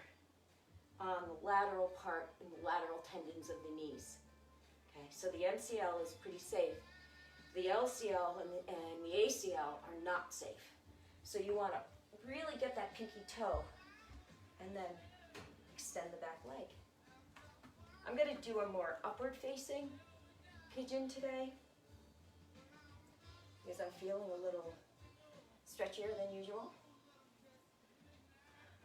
on the lateral part and the lateral tendons of the knees. Okay, so the MCL is pretty safe. The LCL and the ACL are not safe. So you want to really get that pinky toe and then extend the back leg. I'm going to do a more upward facing pigeon today because I'm feeling a little stretchier than usual.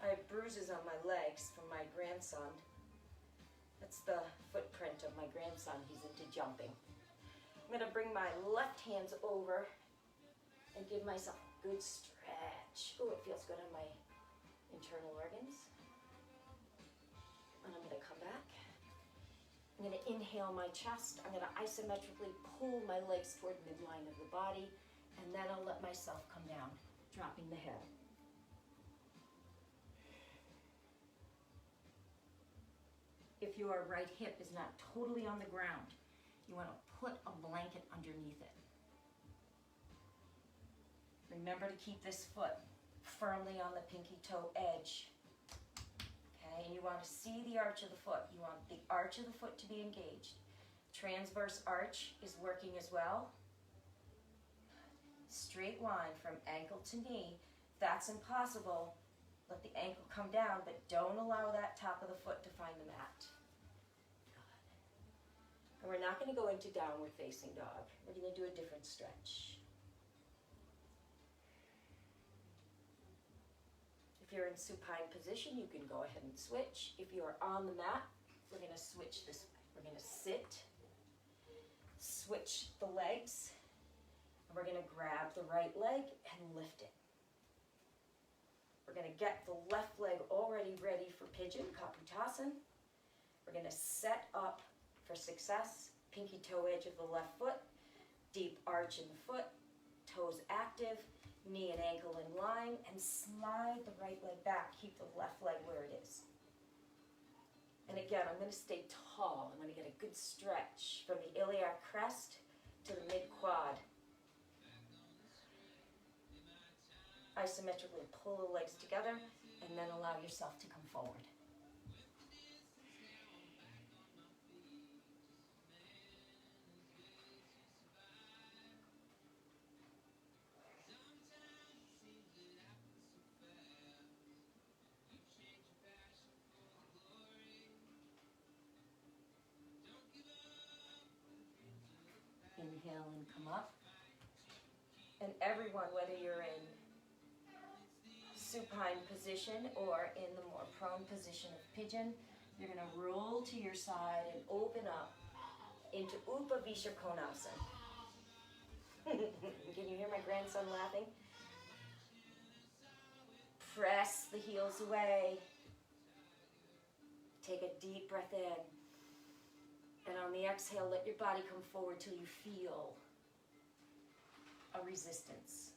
I have bruises on my legs from my grandson. That's the footprint of my grandson. He's into jumping. I'm going to bring my left hands over and give myself a good stretch. Oh, it feels good on my internal organs. And I'm going to come back. I'm going to inhale my chest. I'm going to isometrically pull my legs toward midline of the body, and then I'll let myself come down, dropping the head. If your right hip is not totally on the ground, you want to put a blanket underneath it. Remember to keep this foot firmly on the pinky toe edge. Okay, and you want to see the arch of the foot. You want the arch of the foot to be engaged. Transverse arch is working as well. Straight line from ankle to knee. If that's impossible, let the ankle come down, but don't allow that top of the foot to find the mat. Good. And we're not going to go into downward facing dog. We're going to do a different stretch. If you're in supine position, you can go ahead and switch. If you are on the mat, we're going to switch this way. We're going to sit, switch the legs, and we're going to grab the right leg and lift it. We're going to get the left leg already ready for pigeon, Kaputasana. We're going to set up for success, pinky toe edge of the left foot, deep arch in the foot, toes active, knee and ankle in line, and slide the right leg back. Keep the left leg where it is. And again, I'm going to stay tall. I'm going to get a good stretch from the iliac crest to the mid-quad. Isometrically pull the legs together and then allow yourself to come forward. Inhale and come up. And everyone, whether you're in supine position or in the more prone position of pigeon, you're going to roll to your side and open up into Upavishra Konasana. Can you hear my grandson laughing? Press the heels away. Take a deep breath in. And on the exhale, let your body come forward till you feel a resistance.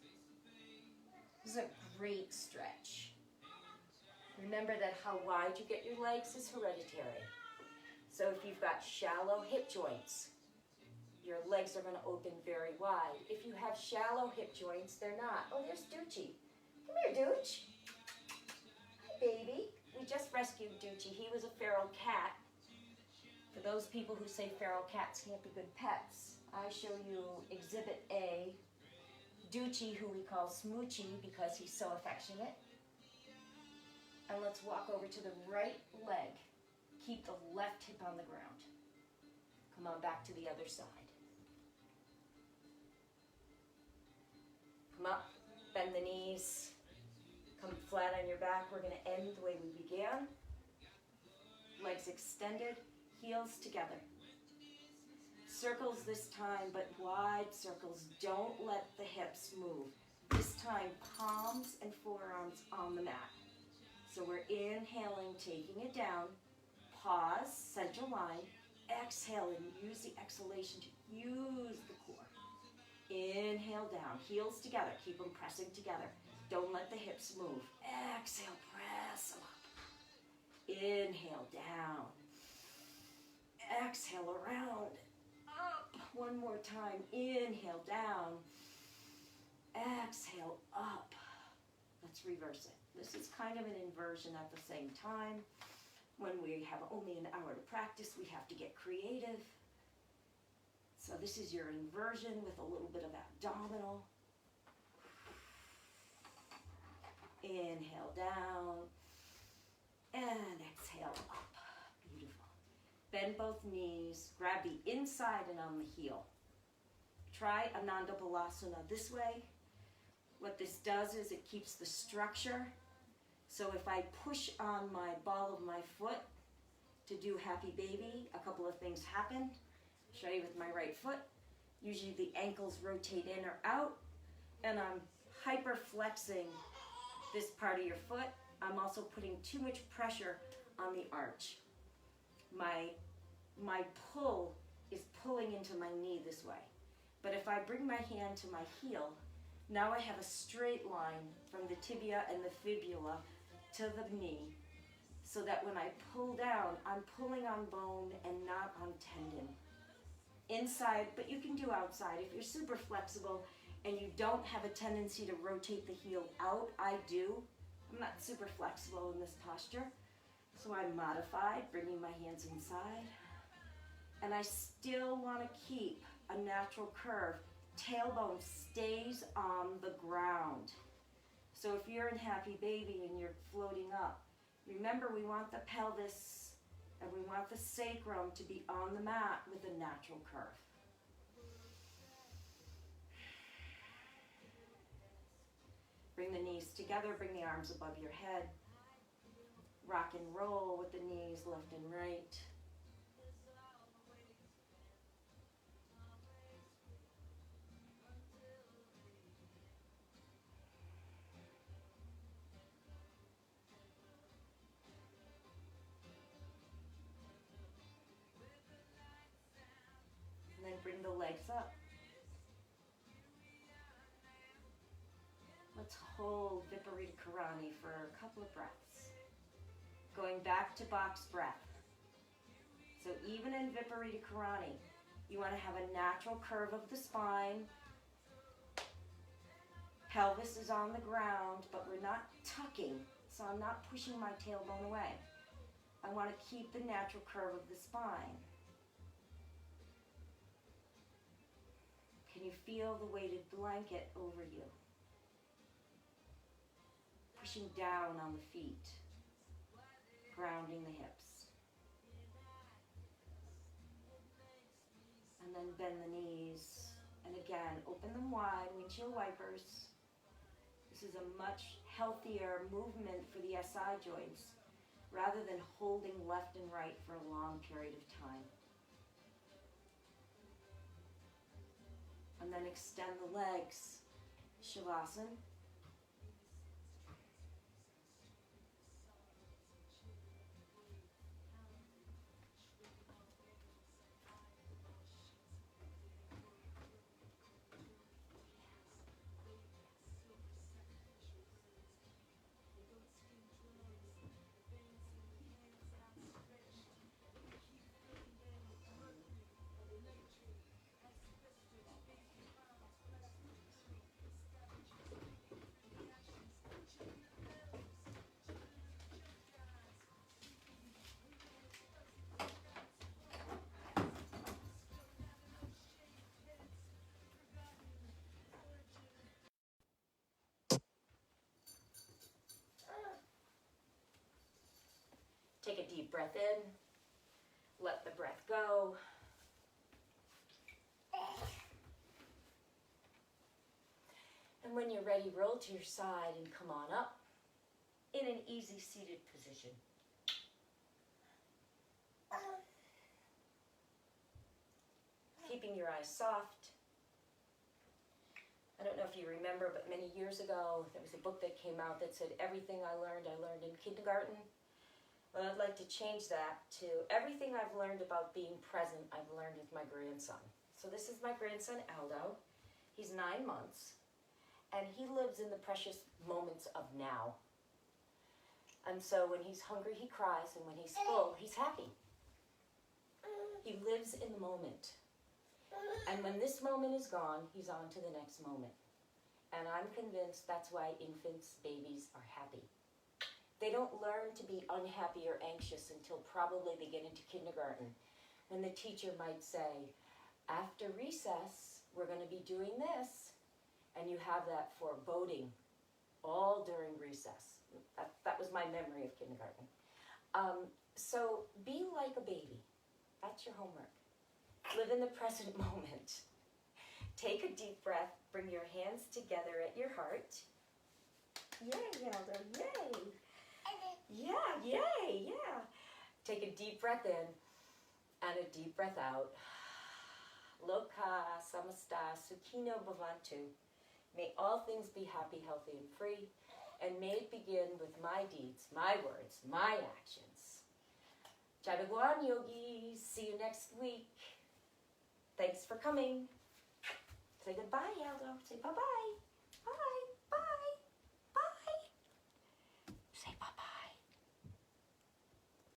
This is a great stretch. Remember that how wide you get your legs is hereditary. So if you've got shallow hip joints, your legs are going to open very wide. If you have shallow hip joints, they're not. Oh, there's Doochie. Come here, Dooch. Hi, baby. We just rescued Doochie. He was a feral cat. For those people who say feral cats can't be good pets, I show you Exhibit A, Doochie, who we call Smoochie because he's so affectionate. And let's walk over to the right leg. Keep the left hip on the ground. Come on back to the other side. Come up, bend the knees, come flat on your back. We're going to end the way we began. Legs extended, heels together. Circles this time, but wide circles. Don't let the hips move. This time, palms and forearms on the mat. So we're inhaling, taking it down. Pause, center line. Exhale and use the exhalation to use the core. Inhale down, heels together. Keep them pressing together. Don't let the hips move. Exhale, press them up. Inhale down. Exhale around. Up. One more time. Inhale down. Exhale up. Let's reverse it. This is kind of an inversion at the same time. When we have only an hour to practice, we have to get creative. So this is your inversion with a little bit of abdominal. Inhale down. And exhale up. Beautiful. Bend both knees. Grab the inside and on the heel. Try Ananda Balasana this way. What this does is it keeps the structure. So if I push on my ball of my foot to do Happy Baby, a couple of things happen. I'll show you with my right foot. Usually the ankles rotate in or out, and I'm hyper flexing this part of your foot. I'm also putting too much pressure on the arch. My pull is pulling into my knee this way. But if I bring my hand to my heel, now I have a straight line from the tibia and the fibula to the knee, so that when I pull down, I'm pulling on bone and not on tendon. Inside, but you can do outside. If you're super flexible and you don't have a tendency to rotate the heel out, I do. I'm not super flexible in this posture, so I'm modified, bringing my hands inside. And I still want to keep a natural curve. Tailbone stays on the ground. So if you're in Happy Baby and you're floating up, remember we want the pelvis and we want the sacrum to be on the mat with a natural curve. Bring the knees together, bring the arms above your head. Rock and roll with the knees left and right. And then bring the legs up. Let's hold Viparita Karani for a couple of breaths. Going back to box breath. So even in Viparita Karani, you want to have a natural curve of the spine. Pelvis is on the ground, but we're not tucking, so I'm not pushing my tailbone away. I want to keep the natural curve of the spine. Can you feel the weighted blanket over you? Pushing down on the feet, grounding the hips. And then bend the knees. And again, open them wide, windshield wipers. This is a much healthier movement for the SI joints rather than holding left and right for a long period of time. And then extend the legs, Shavasana. Take a deep breath in, let the breath go. And when you're ready, roll to your side and come on up in an easy seated position. Keeping your eyes soft. I don't know if you remember, but many years ago, there was a book that came out that said, everything I learned in kindergarten. Well, I'd like to change that to everything I've learned about being present, I've learned with my grandson. So this is my grandson, Aldo. He's 9 months, and he lives in the precious moments of now. And so when he's hungry, he cries, and when he's full, he's happy. He lives in the moment. And when this moment is gone, he's on to the next moment. And I'm convinced that's why infants, babies are happy. They don't learn to be unhappy or anxious until probably they get into kindergarten. And the teacher might say, after recess, we're going to be doing this. And you have that foreboding all during recess. That was my memory of kindergarten. So be like a baby. That's your homework. Live in the present moment. Take a deep breath. Bring your hands together at your heart. Yay, Aldo, yay. Yeah, yay, yeah. Take a deep breath in and a deep breath out. Loka samasta sukhino bhavantu. May all things be happy, healthy, and free. And may it begin with my deeds, my words, my actions. Jai Bhagwan Yogis. See you next week. Thanks for coming. Say goodbye, Aldo. Say bye-bye. Bye.